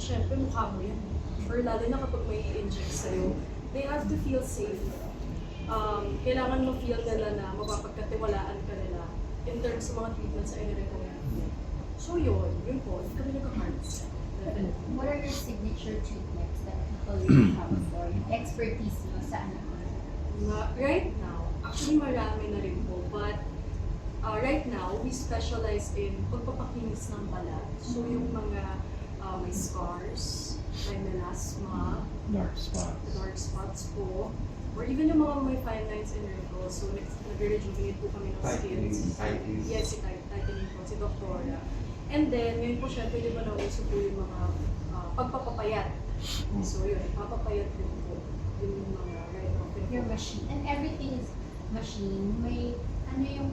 syempre mukha mo yan. Or lalo na kapag may i-inject sa'yo, they have to feel safe. Kailangan mo feel nila na mapapagkatiwalaan ka nila in terms sa mga treatments sa i-recommend. So yun po, hindi kami nagka-cards. What are your signature treatments that people really have for yung expertise mo sa anak mo? Right now, actually marami na rin po, but right now, we specialize in pagpapakinis ng balat. So yung mga may scars, may melasma, Dark spots. dark spots po, or even yung mga may fine lines and wrinkles. So nag-rejuvenate po kami ng skin. Yes, si tightening po, si Doktora. And then, ngayon po syempre, di ba nauso po yung mga pagpapapayat. So yun, papapayat din po yung mga right now. Your machine. And everything is machine. May, ano yung,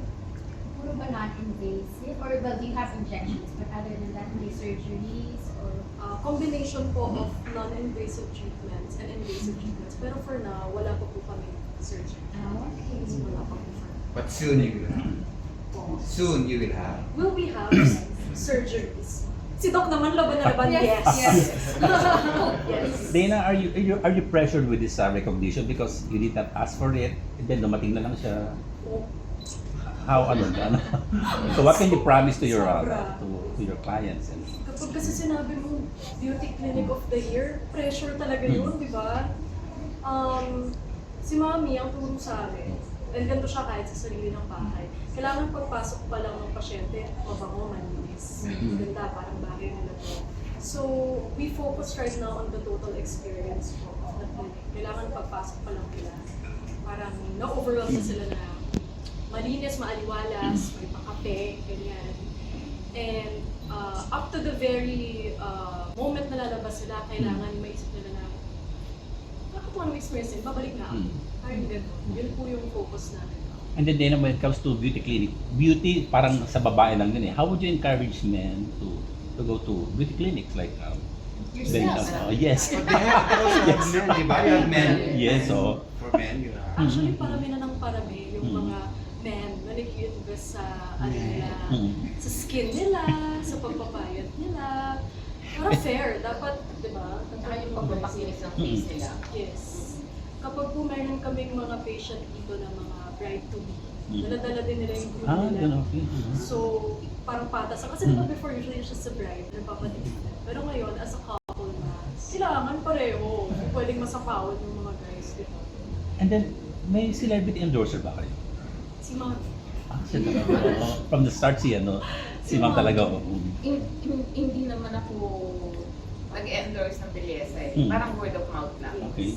puro ba non-invasive? Or well, do you have injections? But other than that, may surgeries or... Combination po of non-invasive treatments and invasive treatments. Pero for now, wala pa po kami surgery. Okay. So wala pa po for now. But soon you will have. Po. Soon you will have. Will we have surgeries? Si Doc naman laban na laban, Yes, yes. yes. Yes. Dana, are you pressured with this recognition because you did not ask for it and then dumating na lang siya? Oh, How ano? So what can you promise to your Sobra. to your clients? And, Kapag kasi sinabi mo, beauty clinic of the year, pressure talaga yun, di ba? Si Mami ang turo sa amin, and ganito siya kahit sa sarili ng bahay. Kailangan pagpasok pa lang ng pasyente, mabango, malinis. Ganda, parang bagay nila to. So, we focus right now on the total experience po of the clinic. Kailangan pagpasok pa lang nila. Parang na-overwhelm na sila na malinis, maaliwalas, may pakape, ganyan. And up to the very moment na lalabas sila, kailangan maisip nila na nakakatuwa ng experience nila, babalik na ako. Parang gano'n. Yun po yung focus namin. and then Dana, when it comes to beauty clinic, beauty parang sa babae lang din eh. How would you encourage men to go to beauty clinics like Yourself. yes. But they have also have men, di ba? You have men. Yes, so For men, you have. Actually, parami na ng parami yung mga men na nag-invest sa ano nila, sa skin nila, sa pagpapayat nila. Para fair, dapat, di ba? Saka yung pagpapakinis ng face nila. Yes. Kapag po meron kaming mga patient dito na mga bride-to-be, daladala din nila yung group nila. ganun, okay. So, parang patas. Kasi diba before, usually just a bride, nagpapatigil. Pero ngayon, as a couple na, kailangan pareho. Pwedeng masapawan yung mga guys, di ba? And then, may celebrity endorser ba kayo? Si Mami. Siya talaga. From the start si Ma'am talaga. Hindi naman ako nag-endorse ng bellesa eh. Mm. Parang word of mouth lang. Okay.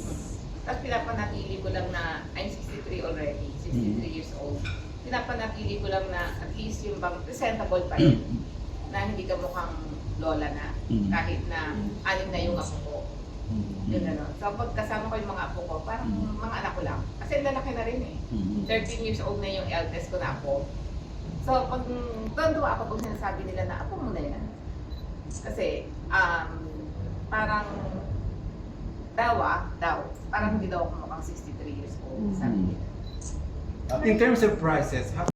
Tapos pinapanatili ko lang na I'm 63 already, 63 years old. Pinapanatili ko lang na at least yung bang presentable pa rin. Na hindi ka mukhang lola na. Kahit na anim na yung apo ko. Yun ano. So pag kasama ko yung mga apo ko, parang mga anak ko lang. Kasi lalaki na rin eh. 13 years old na yung eldest ko na ako. So pag tuwa ako pag sinasabi nila na apo mo na yan. Kasi parang parang hindi daw ako mukhang 63 years old. Sabi nila. In terms of prices, how